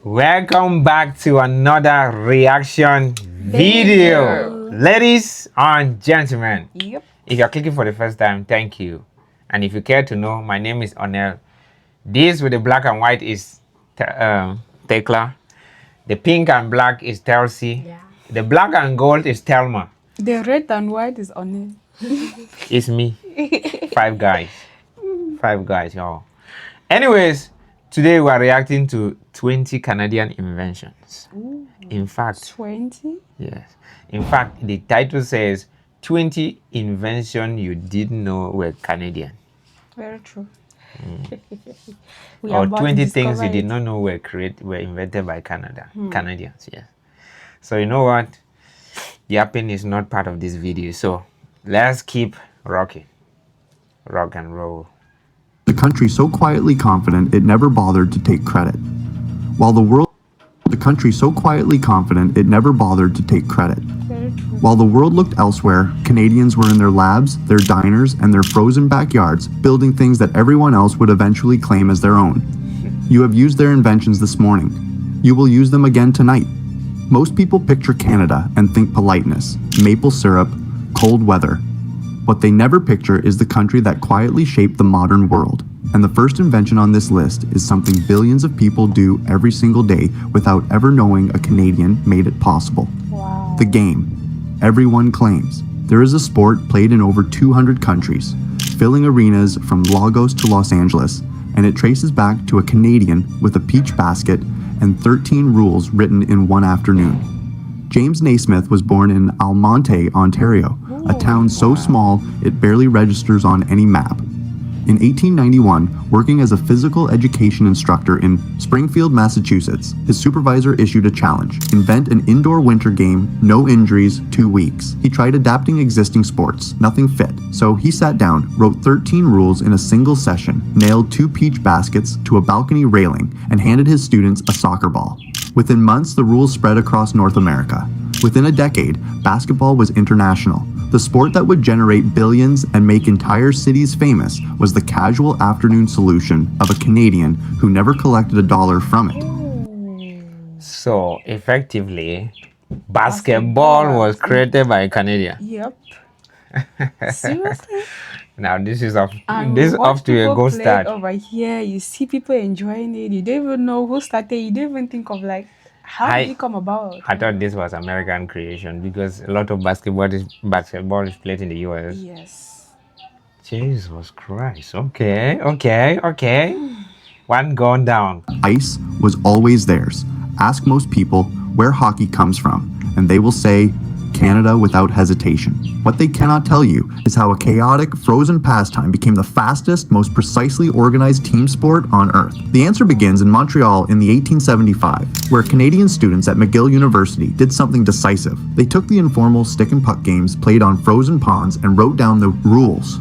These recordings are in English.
Welcome back to another reaction video. Ladies and gentlemen, Yep. if you're clicking for the first time, thank you. And if you care to know, my name is Onel. This with the black and white is Tekla. The pink and black is Telsi. Yeah. The black and gold is Telma. The red and white is on it. It's me. Five guys. Five guys, y'all. Anyways, today we are reacting to 20 Canadian inventions. Ooh. In fact, 20? yes. In fact, the title says 20 inventions you didn't know were Canadian. Very true. Or 20 things you did not know were invented by Canadians, yes. So you know what? Yapping is not part of this video. So let's keep rocking. Rock and roll. The country so quietly confident it never bothered to take credit. While the world looked elsewhere, Canadians were in their labs, their diners, and their frozen backyards, building things that everyone else would eventually claim as their own. You have used their inventions this morning. You will use them again tonight. Most people picture Canada and think politeness, maple syrup, cold weather. What they never picture is the country that quietly shaped the modern world. And the first invention on this list is something billions of people do every single day without ever knowing a Canadian made it possible. Wow. The game. Everyone claims. There is a sport played in over 200 countries, filling arenas from Lagos to Los Angeles, and it traces back to a Canadian with a peach basket and 13 rules written in one afternoon. James Naismith was born in Almonte, Ontario, a town so small it barely registers on any map. In 1891, working as a physical education instructor in Springfield, Massachusetts, his supervisor issued a challenge: invent an indoor winter game, no injuries, 2 weeks. He tried adapting existing sports, nothing fit. So he sat down, wrote 13 rules in a single session, nailed 2 peach baskets to a balcony railing, and handed his students a soccer ball. Within months, the rules spread across North America. Within a decade, basketball was international. The sport that would generate billions and make entire cities famous was the casual afternoon solution of a Canadian who never collected a dollar from it. So effectively, basketball was created by a Canadian. Yep. Seriously? Now this is off to a good start. Over here, you see people enjoying it. You don't even know who started. You don't even think of like, how did it come about? I thought this was American creation because a lot of basketball is played in the US. Yes. Jesus Christ. Okay. One gone down. Ice was always theirs. Ask most people where hockey comes from, and they will say Canada without hesitation. What they cannot tell you is how a chaotic, frozen pastime became the fastest, most precisely organized team sport on Earth. The answer begins in Montreal in the 1875, where Canadian students at McGill University did something decisive. They took the informal stick and puck games played on frozen ponds and wrote down the rules.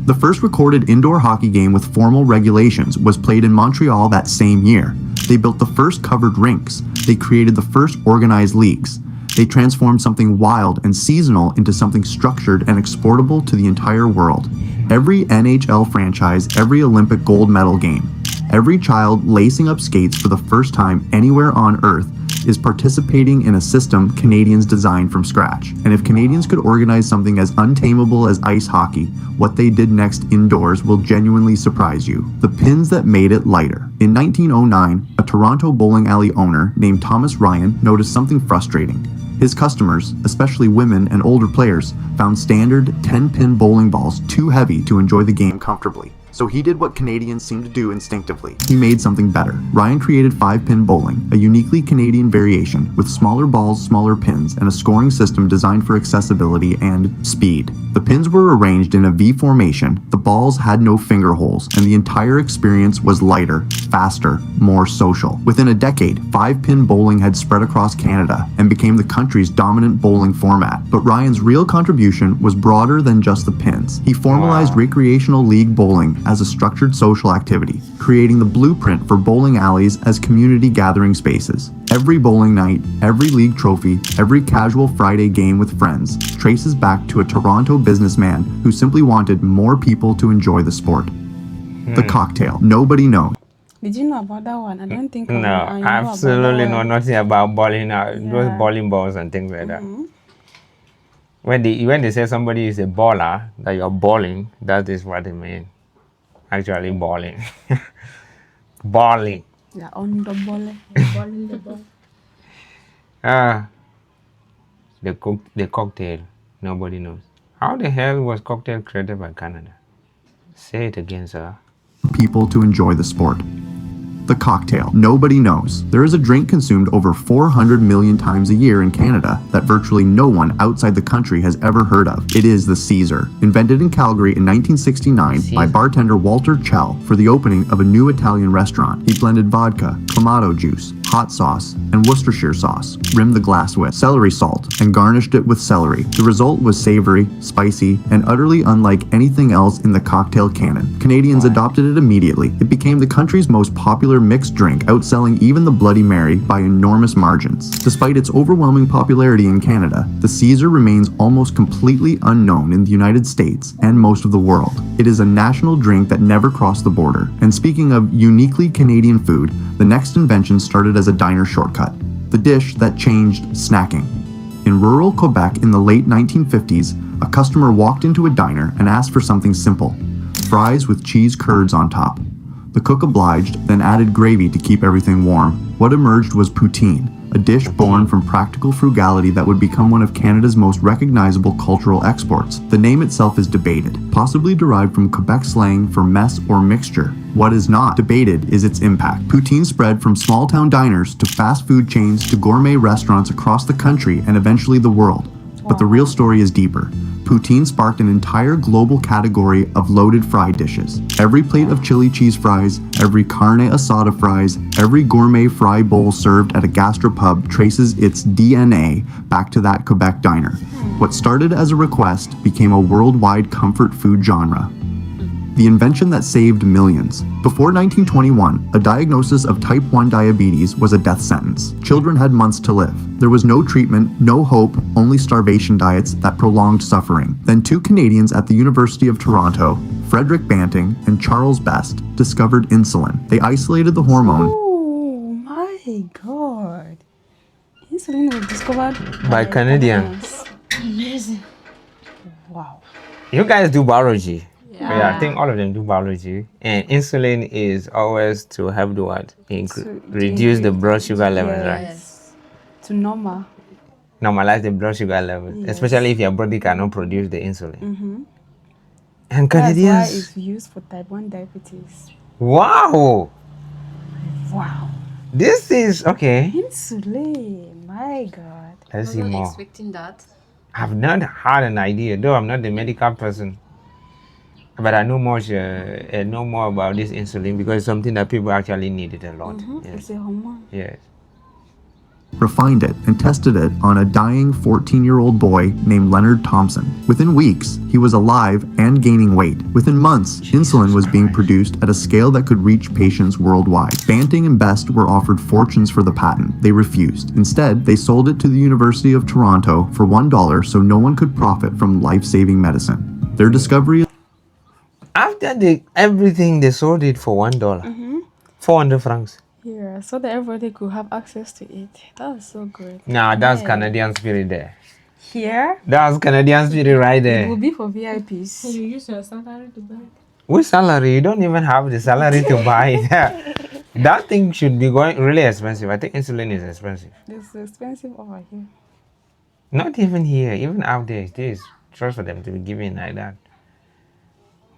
The first recorded indoor hockey game with formal regulations was played in Montreal that same year. They built the first covered rinks. They created the first organized leagues. They transformed something wild and seasonal into something structured and exportable to the entire world. Every NHL franchise, every Olympic gold medal game, every child lacing up skates for the first time anywhere on Earth is participating in a system Canadians designed from scratch. And if Canadians could organize something as untamable as ice hockey, what they did next indoors will genuinely surprise you. The pins that made it lighter. In 1909, a Toronto bowling alley owner named Thomas Ryan noticed something frustrating. His customers, especially women and older players, found standard 10-pin bowling balls too heavy to enjoy the game comfortably. So he did what Canadians seem to do instinctively. He made something better. Ryan created 5-pin bowling, a uniquely Canadian variation with smaller balls, smaller pins, and a scoring system designed for accessibility and speed. The pins were arranged in a V formation, the balls had no finger holes, and the entire experience was lighter, faster, more social. Within a decade, 5-pin bowling had spread across Canada and became the country's dominant bowling format. But Ryan's real contribution was broader than just the pins. He formalized recreational league bowling as a structured social activity, creating the blueprint for bowling alleys as community gathering spaces. Every bowling night, every league trophy, every casual Friday game with friends traces back to a Toronto businessman who simply wanted more people to enjoy the sport. The cocktail. Nobody knows. Did you know about that one? I don't think No, I know about that absolutely no, one. nothing about bowling out, those Yeah. bowling balls and things like that. When they say somebody is a baller, that you're balling, that is what they mean. Actually, balling. Balling. Yeah, on the ball. Balling the ball. The cocktail, nobody knows. How the hell was cocktail created by Canada? Say it again, sir. People to enjoy the sport. The cocktail. Nobody knows. There is a drink consumed over 400 million times a year in Canada that virtually no one outside the country has ever heard of. It is the Caesar. Invented in Calgary in 1969 by bartender Walter Chell for the opening of a new Italian restaurant. He blended vodka, clamato juice, hot sauce, and Worcestershire sauce, rimmed the glass with celery salt, and garnished it with celery. The result was savory, spicy, and utterly unlike anything else in the cocktail canon. Canadians adopted it immediately. It became the country's most popular mixed drink, outselling even the Bloody Mary by enormous margins. Despite its overwhelming popularity in Canada, the Caesar remains almost completely unknown in the United States and most of the world. It is a national drink that never crossed the border. And speaking of uniquely Canadian food, the next invention started as a diner shortcut, the dish that changed snacking. In rural Quebec in the late 1950s, a customer walked into a diner and asked for something simple, fries with cheese curds on top. The cook obliged, then added gravy to keep everything warm. What emerged was poutine, a dish born from practical frugality that would become one of Canada's most recognizable cultural exports. The name itself is debated, possibly derived from Quebec slang for mess or mixture. What is not debated is its impact. Poutine spread from small-town diners to fast food chains to gourmet restaurants across the country and eventually the world. But the real story is deeper. Poutine sparked an entire global category of loaded fried dishes. Every plate of chili cheese fries, every carne asada fries, every gourmet fry bowl served at a gastropub traces its DNA back to that Quebec diner. What started as a request became a worldwide comfort food genre. The invention that saved millions. Before 1921, a diagnosis of type 1 diabetes was a death sentence. Children had months to live. There was no treatment, no hope, only starvation diets that prolonged suffering. Then two Canadians at the University of Toronto, Frederick Banting and Charles Best, discovered insulin. They isolated the hormone. Oh my god. Insulin was discovered By Canadians. Amazing. Wow. You guys do biology. Yeah, I think all of them do biology. And insulin is always to help the what? Reduce the blood sugar levels, right? Yes. To normal. Normalize the blood sugar levels, Yes. especially if your body cannot produce the insulin. And That's why Canadians, it's used for type 1 diabetes. wow, Wow. this is okay. Insulin. My god. Let's I see was not more. expecting that. I've not had an idea, though I'm not the medical person. But I know more about this insulin because it's something that people actually needed a lot. Yes. It's a hormone. Yes. Refined it and tested it on a dying 14-year-old boy named Leonard Thompson. Within weeks, he was alive and gaining weight. Within months, insulin was being produced at a scale that could reach patients worldwide. Banting and Best were offered fortunes for the patent. They refused. Instead, they sold it to the University of Toronto for $1 so no one could profit from life-saving medicine. Their discovery After everything, they sold it for $1. 400 francs. Yeah, so that everybody could have access to it. That's so good. Nah, that's Yeah. Canadian spirit there. Here, That's Canadian spirit right it will there. be for VIPs. You use your salary to buy it. With salary, you don't even have the salary to buy it. That thing should be going really expensive. I think insulin is expensive. It's expensive over here. Not even here, even out there, it is just for them to be giving like that.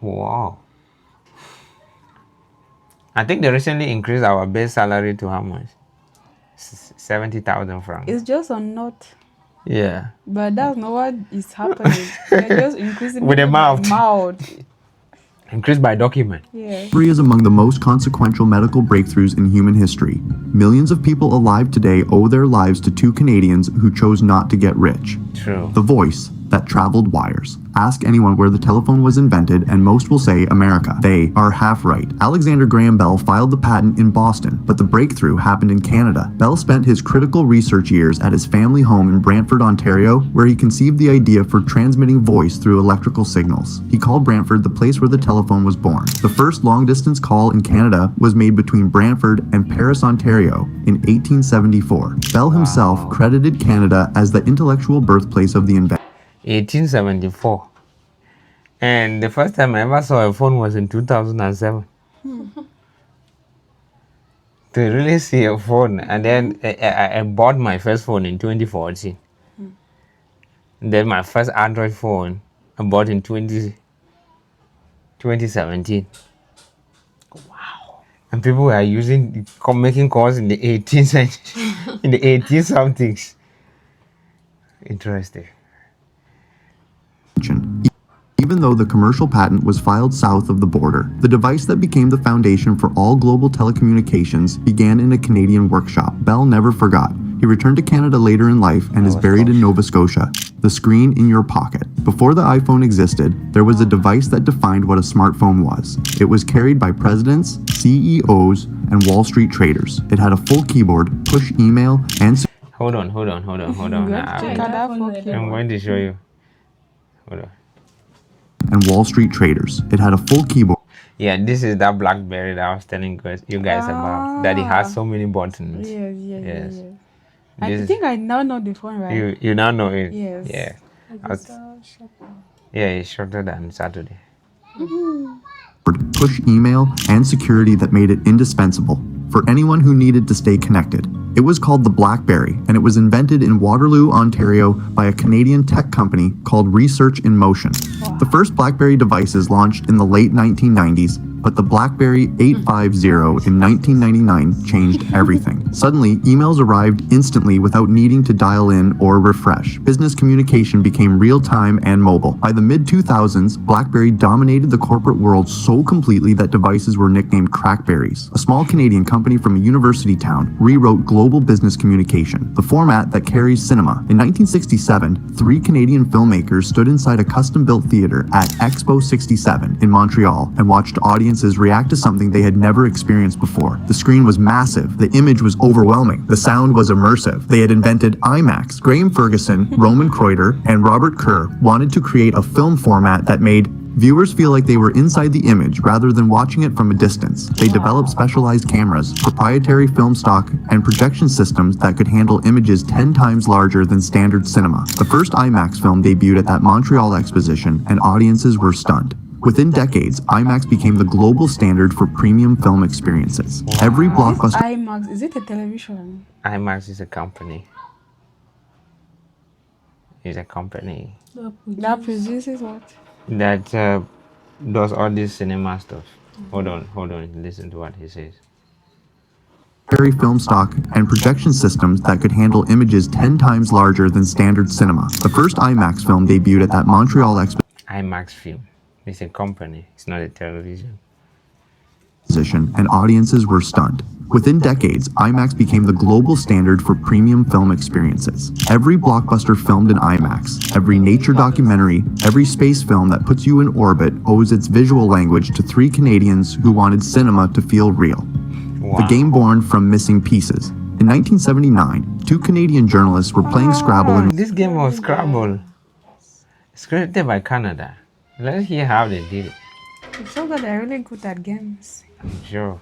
Wow. I think they recently increased our base salary to how much? 70,000 francs. It's just a note, Yeah. but that's not what is happening. They're just increasing With it the mouth. mouth. Increased by document. Yeah. is among the most consequential medical breakthroughs in human history. Millions of people alive today owe their lives to two Canadians who chose not to get rich. True. The voice, that traveled wires. Ask anyone where the telephone was invented and most will say America. They are half right. Alexander Graham Bell filed the patent in Boston, but the breakthrough happened in Canada. Bell spent his critical research years at his family home in Brantford, Ontario, where he conceived the idea for transmitting voice through electrical signals. He called Brantford the place where the telephone was born. The first long-distance call in Canada was made between Brantford and Paris, Ontario in 1874. Bell himself credited Canada as the intellectual birthplace of the invention. 1874. And the first time I ever saw a phone was in 2007. To really see a phone. And then I bought my first phone in 2014. Then my first Android phone I bought in 2017. Wow. And people were making calls in the 18th century, in the 18 somethings. Interesting. Even though the commercial patent was filed south of the border, the device that became the foundation for all global telecommunications began in a Canadian workshop. Bell never forgot. He returned to Canada later in life and is buried in Nova Scotia. The screen in your pocket. Before the iPhone existed, there was a device that defined what a smartphone was. It was carried by presidents, CEOs, and Wall Street traders. It had a full keyboard, push email, and... Hold on. Check out that phone. I'm going to show you. Hold on. And Wall Street traders. It had a full keyboard. Yeah, this is that BlackBerry that I was telling you guys about. That it has so many buttons. Yes. I This- think I now know the phone, right? You now know it. Yes. Yeah. It's shorter. Yeah, it's shorter than Saturday. push email, and security that made it indispensable for anyone who needed to stay connected. It was called the BlackBerry, and it was invented in Waterloo, Ontario by a Canadian tech company called Research in Motion. The first BlackBerry devices launched in the late 1990s, but the BlackBerry 850 in 1999 changed everything. Suddenly, emails arrived instantly without needing to dial in or refresh. Business communication became real-time and mobile. By the mid-2000s, BlackBerry dominated the corporate world so completely that devices were nicknamed Crackberries. A small Canadian company from a university town rewrote global business communication, the format that carries cinema. In 1967, 3 Canadian filmmakers stood inside a custom-built theater at Expo 67 in Montreal and watched audiences react to something they had never experienced before. The screen was massive, the image was overwhelming, the sound was immersive. They had invented IMAX. Graham Ferguson, Roman Kreuter, and Robert Kerr wanted to create a film format that made viewers feel like they were inside the image rather than watching it from a distance. They developed specialized cameras, proprietary film stock, and projection systems that could handle images 10 times larger than standard cinema. The first IMAX film debuted at that Montreal exposition, and audiences were stunned. Within decades, IMAX became the global standard for premium film experiences. Every blockbuster... IMAX, is it a television? IMAX is a company. It's a company That produces what? that does all this cinema stuff. Hold on. Listen to what he says. Film stock and projection systems that could handle images 10 times larger than standard cinema. The first IMAX film debuted at that Montreal IMAX film. It's a company. It's not a television. exposition, and audiences were stunned. Within decades, IMAX became the global standard for premium film experiences. Every blockbuster filmed in IMAX, every nature documentary, every space film that puts you in orbit owes its visual language to 3 Canadians who wanted cinema to feel real. The game born from missing pieces. In 1979, 2 Canadian journalists were playing Scrabble in This game was Scrabble. It's created by Canada. Let's hear how they did it. It's so good, they're really good at games. I'm sure.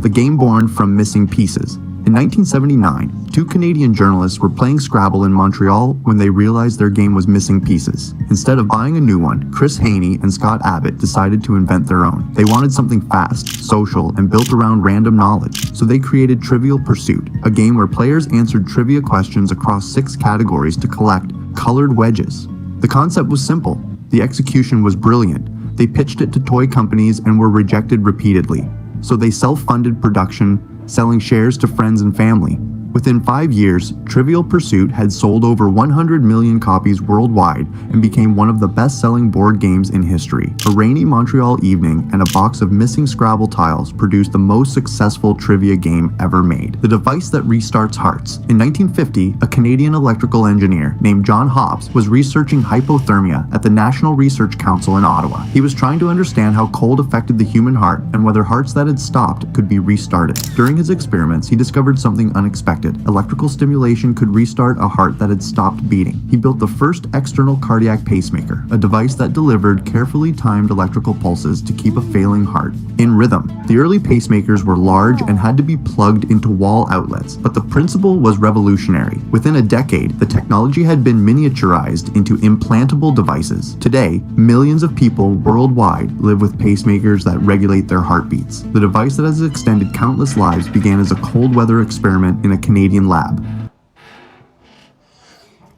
The game born from missing pieces. In 1979, 2 Canadian journalists were playing Scrabble in Montreal when they realized their game was missing pieces. Instead of buying a new one, Chris Haney and Scott Abbott decided to invent their own. They wanted something fast, social, and built around random knowledge, so they created Trivial Pursuit, a game where players answered trivia questions across 6 categories to collect colored wedges. The concept was simple. The execution was brilliant. They pitched it to toy companies and were rejected repeatedly. So they self-funded production, selling shares to friends and family. Within 5 years, Trivial Pursuit had sold over 100 million copies worldwide and became one of the best-selling board games in history. A rainy Montreal evening and a box of missing Scrabble tiles produced the most successful trivia game ever made, the device that restarts hearts. In 1950, a Canadian electrical engineer named John Hobbs was researching hypothermia at the National Research Council in Ottawa. He was trying to understand how cold affected the human heart and whether hearts that had stopped could be restarted. During his experiments, he discovered something unexpected. Electrical stimulation could restart a heart that had stopped beating. He built the first external cardiac pacemaker, a device that delivered carefully timed electrical pulses to keep a failing heart in rhythm. The early pacemakers were large and had to be plugged into wall outlets, but the principle was revolutionary. Within a decade, the technology had been miniaturized into implantable devices. Today, millions of people worldwide live with pacemakers that regulate their heartbeats. The device that has extended countless lives began as a cold weather experiment in a Canadian lab.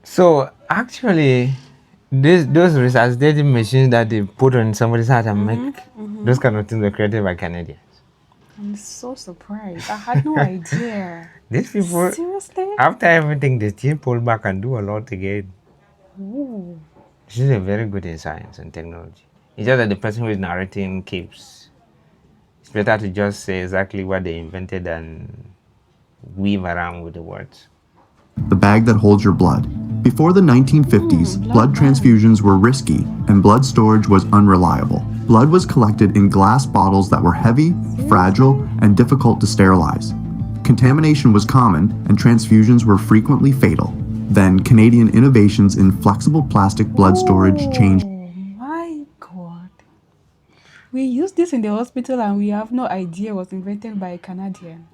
So actually, those resuscitating machines that they put on somebody's heart and make those kind of things were created by Canadians. I'm so surprised. I had no idea. These people, Seriously? after everything, they still pull back and do a lot again. Ooh. She's a very good in science and technology. It's just that the person who is narrating keeps. It's better to just say exactly what they invented and weave around with the words. The bag that holds your blood. Before the 1950s, blood transfusions were risky and blood storage was unreliable. Blood was collected in glass bottles that were heavy, fragile, and difficult to sterilize. Contamination was common and transfusions were frequently fatal. Then, Canadian innovations in flexible plastic blood storage changed. Oh my God. We use this in the hospital and we have no idea it was invented by a Canadian.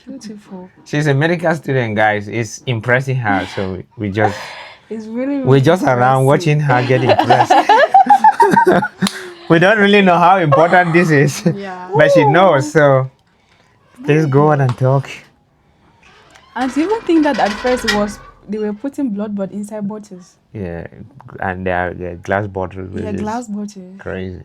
Beautiful. She's a medical student, guys. It's impressing her, so we just It's really we're just around watching her get impressed. We don't really know how important this is, but she knows. So please go on and talk. And to even think that at first it was they were putting blood but inside bottles. Yeah, and they're glass bottles. Which Yeah, is glass bottles. crazy.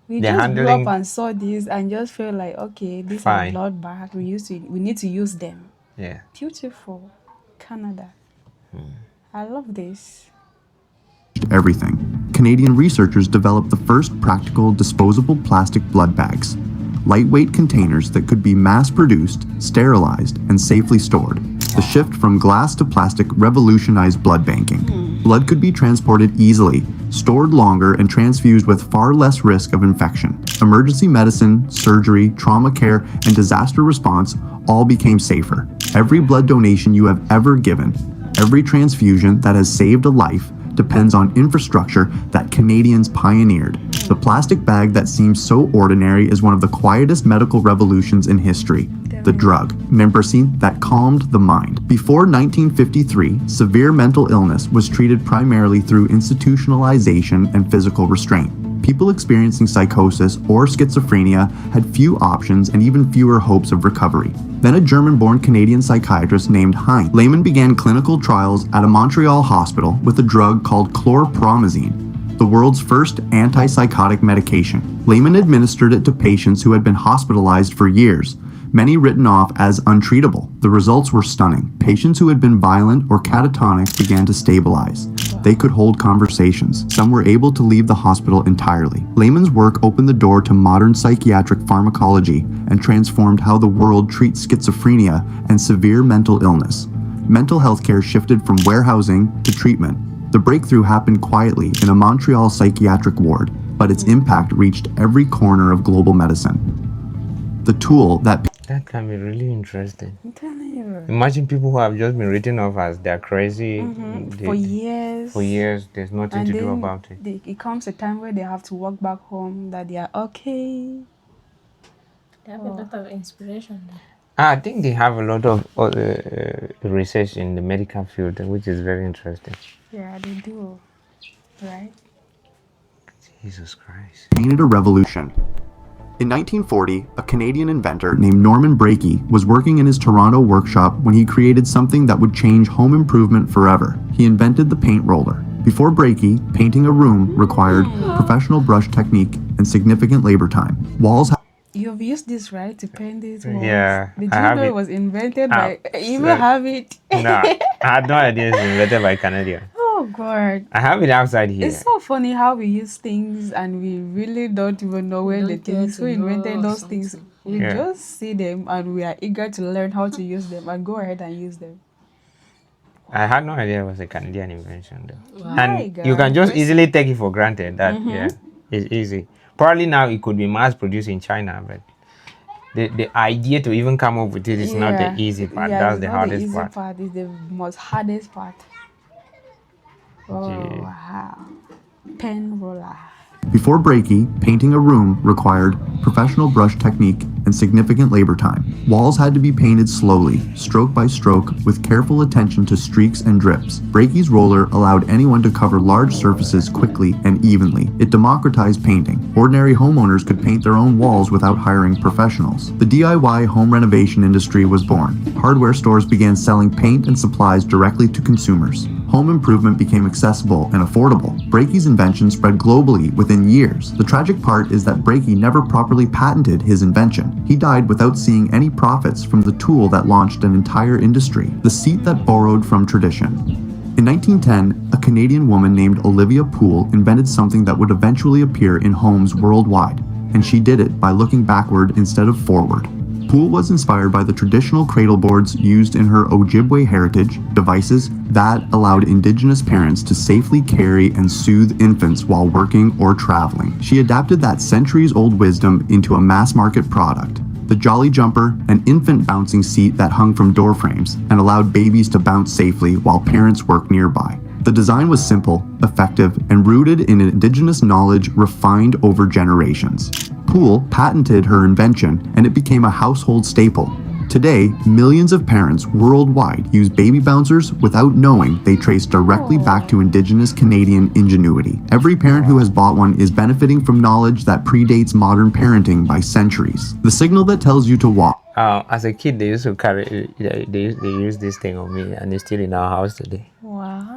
We They're just handling- grew up and saw this and just felt like, okay, these Fine. are blood bags. We need to use them. Yeah. Beautiful. Canada. I love this. Everything. Canadian researchers developed the first practical disposable plastic blood bags, lightweight containers that could be mass-produced, sterilized, and safely stored. The shift from glass to plastic revolutionized blood banking. Blood could be transported easily, stored longer, and transfused with far less risk of infection. Emergency medicine, surgery, trauma care, and disaster response all became safer. Every blood donation you have ever given, every transfusion that has saved a life, depends on infrastructure that Canadians pioneered. The plastic bag that seems so ordinary is one of the quietest medical revolutions in history. The drug, Mimpressine, that calmed the mind. Before 1953, severe mental illness was treated primarily through institutionalization and physical restraint. People experiencing psychosis or schizophrenia had few options and even fewer hopes of recovery. Then a German-born Canadian psychiatrist named Heinz Lehman began clinical trials at a Montreal hospital with a drug called chlorpromazine, the world's first antipsychotic medication. Lehman administered it to patients who had been hospitalized for years, many written off as untreatable. The results were stunning. Patients who had been violent or catatonic began to stabilize. They could hold conversations. Some were able to leave the hospital entirely. Lehman's work opened the door to modern psychiatric pharmacology and transformed how the world treats schizophrenia and severe mental illness. Mental health care shifted from warehousing to treatment. The breakthrough happened quietly in a Montreal psychiatric ward, but its impact reached every corner of global medicine. The tool that can be really interesting. I'm telling you. Imagine people who have just been written off as they're crazy For years. For years, there's nothing And to do then about it. it comes a time where they have to walk back home, that they are okay. They have a lot of inspiration there. I think they have a lot of research in the medical field, which is very interesting. Yeah, they do. Right? Jesus Christ. painted a revolution. In 1940, a Canadian inventor named Norman Brakey was working in his Toronto workshop when he created something that would change home improvement forever. He invented the paint roller. Before Brakey, painting a room required professional brush technique and significant labor time. Walls You've used this, right, to paint these walls? Yeah, Did I you have know it it. was invented Ah, by... You so- have it? No, I had no idea it's invented by Canadian. Oh, God. I have it outside here. It's so funny how we use things and we really don't even know where the don't care things to who invented know those things. something. We Yeah. just see them and we are eager to learn how to use them and go ahead and use them. I had no idea it was a Canadian invention, though. Wow. My And you God. can just easily take it for granted that, yeah, it's easy. Probably now it could be mass produced in China, but the idea to even come up with it is not the easy part. Yeah, That's it's the not hardest the easy part. part. It's the most hardest part. Oh, Gee. wow. Pen roller. Before Breaky, painting a room required professional brush technique and significant labor time. Walls had to be painted slowly, stroke by stroke, with careful attention to streaks and drips. Breaky's roller allowed anyone to cover large surfaces quickly and evenly. It democratized painting. Ordinary homeowners could paint their own walls without hiring professionals. The DIY home renovation industry was born. Hardware stores began selling paint and supplies directly to consumers. Home improvement became accessible and affordable. Breaky's invention spread globally within years. The tragic part is that Breaky never properly patented his invention. He died without seeing any profits from the tool that launched an entire industry, the seat that borrowed from tradition. In 1910, a Canadian woman named Olivia Poole invented something that would eventually appear in homes worldwide, and she did it by looking backward instead of forward. Poole was inspired by the traditional cradle boards used in her Ojibwe heritage, devices that allowed Indigenous parents to safely carry and soothe infants while working or traveling. She adapted that centuries-old wisdom into a mass-market product. The Jolly Jumper, an infant bouncing seat that hung from door frames and allowed babies to bounce safely while parents worked nearby. The design was simple, effective, and rooted in Indigenous knowledge refined over generations. Poole patented her invention, and it became a household staple. Today, millions of parents worldwide use baby bouncers without knowing they trace directly back to Indigenous Canadian ingenuity. Every parent who has bought one is benefiting from knowledge that predates modern parenting by centuries. The signal that tells you to walk. As a kid, they used to carry, they used this thing on me, and it's still in our house today. Wow.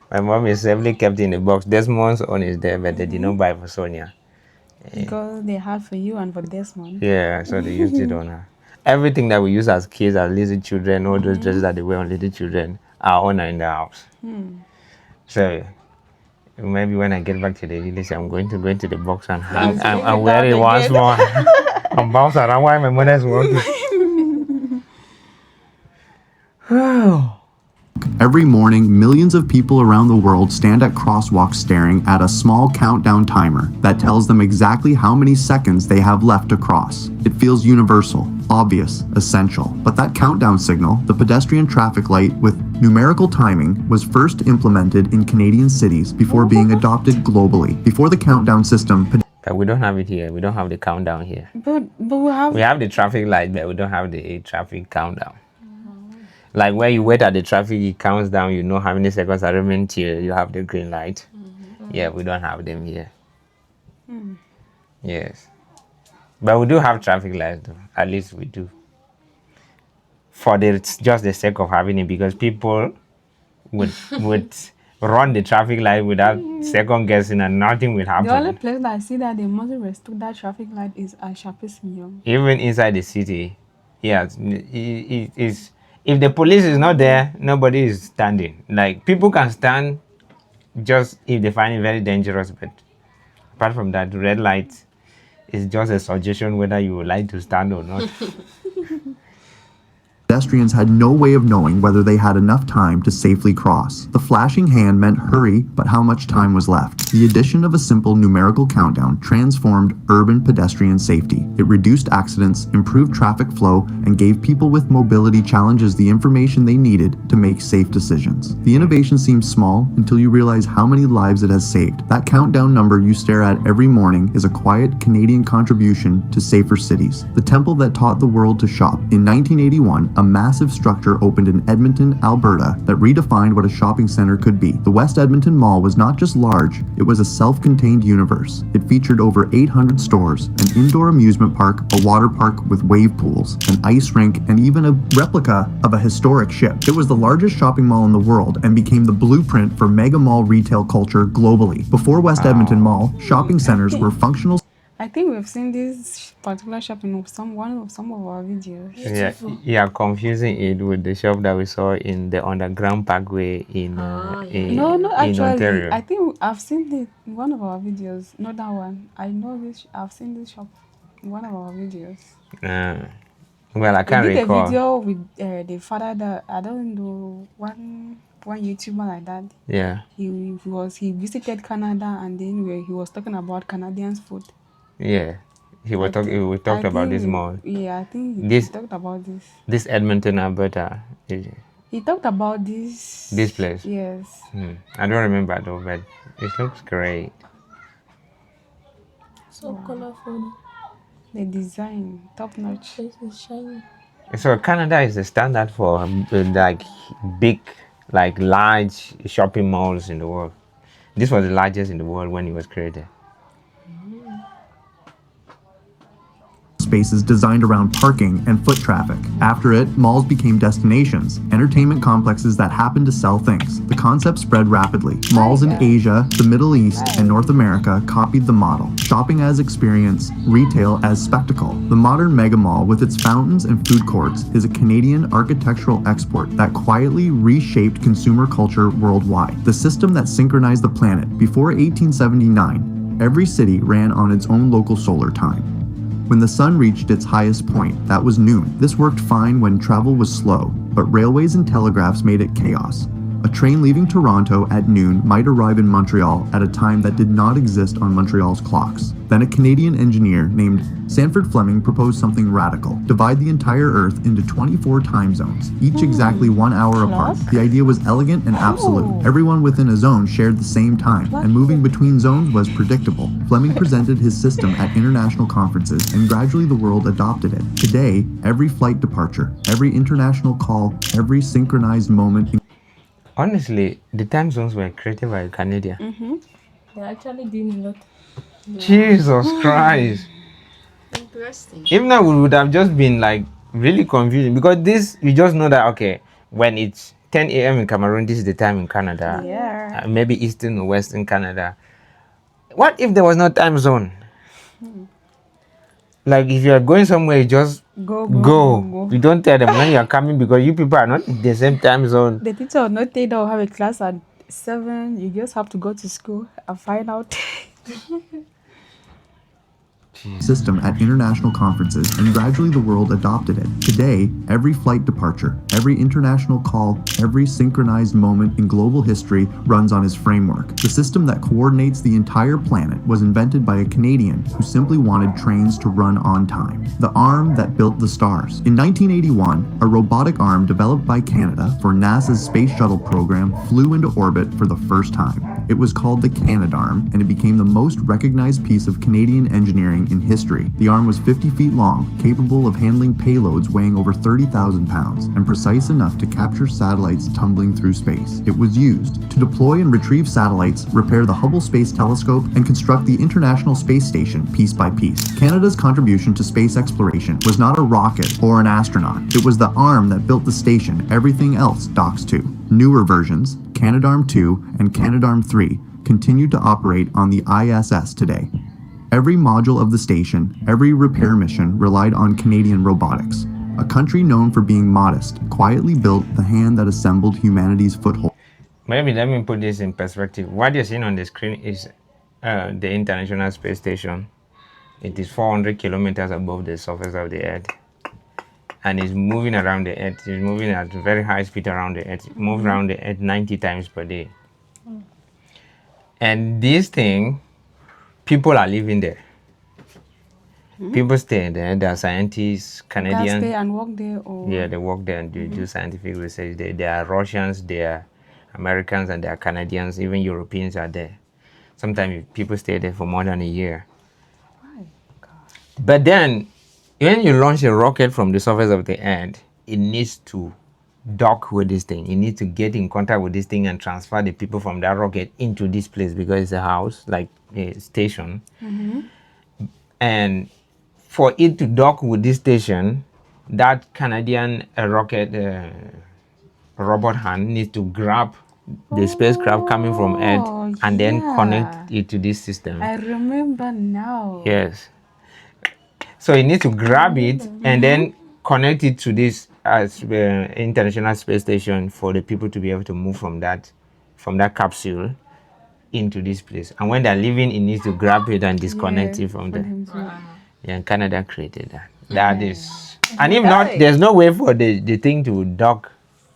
My mom is safely kept in the box. Desmond's own is there, but they did not buy for Sonia. Because they had for you and for Desmond. Yeah, so they used it on her. Everything that we use as kids, as little children, all those dresses that they wear on little children, are on her in the house. So maybe when I get back to the village, I'm going to go into the box and hang Yes, and take it wear it out once again. more and bounce around while my mother's working. Every morning, millions of people around the world stand at crosswalks staring at a small countdown timer that tells them exactly how many seconds they have left to cross. It feels universal, obvious, essential. But that countdown signal, the pedestrian traffic light with numerical timing, was first implemented in Canadian cities before being adopted globally. Before the countdown system, But we don't have it here. We don't have the countdown here. But we have... We have the traffic light, but we don't have the traffic countdown. Like where you wait at the traffic, it counts down. You know how many seconds are remaining till you have the green light. Yeah, we don't have them here. Yes, but we do have traffic lights, though. At least we do. For just the sake of having it, because people would run the traffic light without second guessing, and nothing will The only happen. place that I see that they must restrict that traffic light is at Shapis Museum. Even inside the city, yes, it is. If the police is not there, nobody is standing. Like, people can stand just if they find it very dangerous, but apart from that, red light is just a suggestion whether you would like to stand or not. pedestrians had no way of knowing whether they had enough time to safely cross. The flashing hand meant hurry, but how much time was left? The addition of a simple numerical countdown transformed urban pedestrian safety. It reduced accidents, improved traffic flow, and gave people with mobility challenges the information they needed to make safe decisions. The innovation seems small until you realize how many lives it has saved. That countdown number you stare at every morning is a quiet Canadian contribution to safer cities. The temple that taught the world to shop. In 1981, a massive structure opened in Edmonton, Alberta that redefined what a shopping center could be. The West Edmonton Mall was not just large, it was a self-contained universe. It featured over 800 stores, an indoor amusement park, a water park with wave pools, an ice rink, and even a replica of a historic ship. It was the largest shopping mall in the world and became the blueprint for mega mall retail culture globally. Before West Edmonton Mall, shopping centers were functional I think we've seen this particular shop in some of our videos. Yeah, Beautiful. you are confusing it with the shop that we saw in the underground parkway in No, no, in actually, Ontario. I think I've seen it in one of our videos. Not that one. I know this. I've seen this shop in one of our videos. Well, I We can't did a recall. video with the father that I don't know one YouTuber like that. Yeah, He visited Canada and then he was talking about Canadians food. yeah. We I talked about this think more. I think he This talked about this. this Edmonton, Alberta. He talked about this. This place. Yes. I don't remember though, but it looks great. So colorful. The design, top notch. Place is shiny. So Canada is the standard for like big, like large shopping malls in the world. This was the largest in the world when it was created. Spaces designed around parking and foot traffic. After it, malls became destinations, entertainment complexes that happened to sell things. The concept spread rapidly. Malls in Asia, the Middle East, and North America copied the model. Shopping as experience, retail as spectacle. The modern mega mall with its fountains and food courts is a Canadian architectural export that quietly reshaped consumer culture worldwide. The system that synchronized the planet. Before 1879, every city ran on its own local solar time. When the sun reached its highest point, that was noon. This worked fine when travel was slow, but railways and telegraphs made it chaos. A train leaving Toronto at noon might arrive in Montreal at a time that did not exist on Montreal's clocks. Then a Canadian engineer named Sanford Fleming proposed something radical. Divide the entire Earth into 24 time zones, each exactly 1 hour apart. The idea was elegant and absolute. Everyone within a zone shared the same time, and moving between zones was predictable. Fleming presented his system at international conferences, and gradually the world adopted it. Today, every flight departure, every international call, every synchronized moment Honestly, the time zones were created by Canada. They actually doing a lot. Jesus Christ! Interesting. If not, we would have just been like really confusing because this you just know that okay, when it's 10 a.m. in Cameroon, this is the time in Canada. Yeah. Maybe Eastern or Western Canada. What if there was no time zone? Like if you are going somewhere, you just Go. You don't tell them when you are coming because you people are not in the same time zone. The teacher will not tell you have a class at 7. You just have to go to school and find out. system at international conferences, and gradually the world adopted it. Today, every flight departure, every international call, every synchronized moment in global history runs on his framework. The system that coordinates the entire planet was invented by a Canadian who simply wanted trains to run on time. The arm that built the stars. In 1981, a robotic arm developed by Canada for NASA's Space Shuttle program flew into orbit for the first time. It was called the Canadarm, and it became the most recognized piece of Canadian engineering in history. The arm was 50 feet long, capable of handling payloads weighing over 30,000 pounds, and precise enough to capture satellites tumbling through space. It was used to deploy and retrieve satellites, repair the Hubble Space Telescope, and construct the International Space Station piece by piece. Canada's contribution to space exploration was not a rocket or an astronaut. It was the arm that built the station everything else docks to. Newer versions, Canadarm 2 and Canadarm 3, continue to operate on the ISS today. Every module of the station, every repair mission relied on Canadian robotics. A country known for being modest, quietly built the hand that assembled humanity's foothold. Maybe let me put this in perspective. What you're seeing on the screen is the International Space Station. It is 400 kilometers above the surface of the Earth. And it's moving around the Earth. It's moving at very high speed around the Earth. It moves around the Earth 90 times per day. And this thing, people are living there. People stay there. There are scientists, Can Canadians. stay and work there or Yeah, they work there and do scientific research there. There are Russians, there are Americans, and there are Canadians. Even Europeans are there. Sometimes people stay there for more than a year. My God. But then, when you launch a rocket from the surface of the Earth, it needs to dock with this thing. It needs to get in contact with this thing and transfer the people from that rocket into this place because it's a house, like a station. And for it to dock with this station, that Canadian rocket robot hand needs to grab the spacecraft coming from Earth and then yeah. connect it to this system. I remember now. Yes. So you need to grab it and then connect it to this International Space Station for the people to be able to move from that capsule into this place. And when they're leaving, it needs to grab it and disconnect it from there. Yeah, and Canada created that. That is, and if not, there's no way for the thing to dock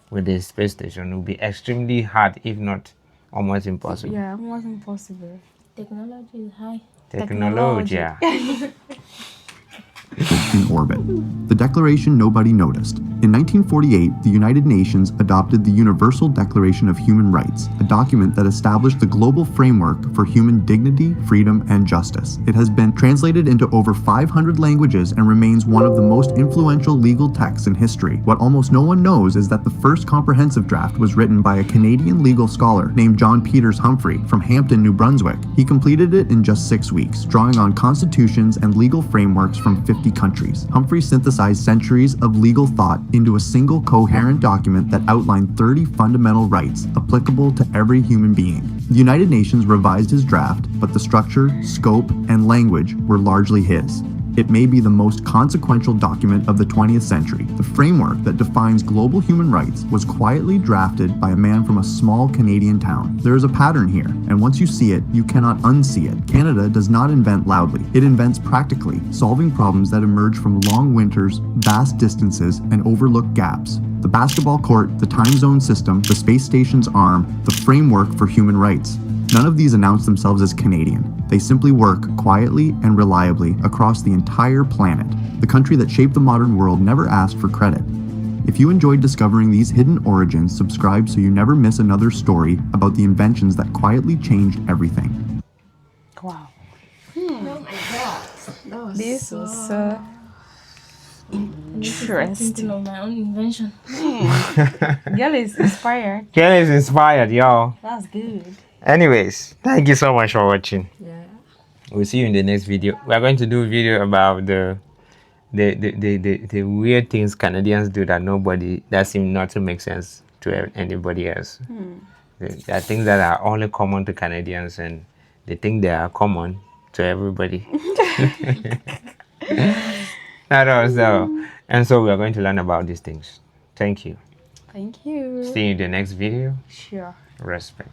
with the space station. It will be extremely hard, if not almost impossible. Yeah, almost impossible. Technology is high. Technology. Yeah. In orbit. The declaration nobody noticed. In 1948, the United Nations adopted the Universal Declaration of Human Rights, a document that established the global framework for human dignity, freedom, and justice. It has been translated into over 500 languages and remains one of the most influential legal texts in history. What almost no one knows is that the first comprehensive draft was written by a Canadian legal scholar named John Peters Humphrey from Hampton, New Brunswick. He completed it in just 6 weeks, drawing on constitutions and legal frameworks from 50 countries. Humphrey synthesized centuries of legal thought into a single coherent document that outlined 30 fundamental rights applicable to every human being. The United Nations revised his draft, but the structure, scope, and language were largely his. It may be the most consequential document of the 20th century. The framework that defines global human rights was quietly drafted by a man from a small Canadian town. There is a pattern here, and once you see it, you cannot unsee it. Canada does not invent loudly. It invents practically, solving problems that emerge from long winters, vast distances, and overlooked gaps. The basketball court, the time zone system, the space station's arm, the framework for human rights. None of these announce themselves as Canadian. They simply work quietly and reliably across the entire planet. The country that shaped the modern world never asked for credit. If you enjoyed discovering these hidden origins, subscribe so you never miss another story about the inventions that quietly changed everything. Wow. Oh my god. That was This so... was Thinking interesting. of my own invention. Girl is inspired. Kelly is inspired, y'all. That's good. Anyways, thank you so much for watching. Yeah. We'll see you in the next video. We are going to do a video about the weird things Canadians do that seem not to make sense to anybody else. There are things that are only common to Canadians, and they think they are common to everybody. And so we are going to learn about these things. Thank you. Thank you. See you in the next video. Sure. Respect.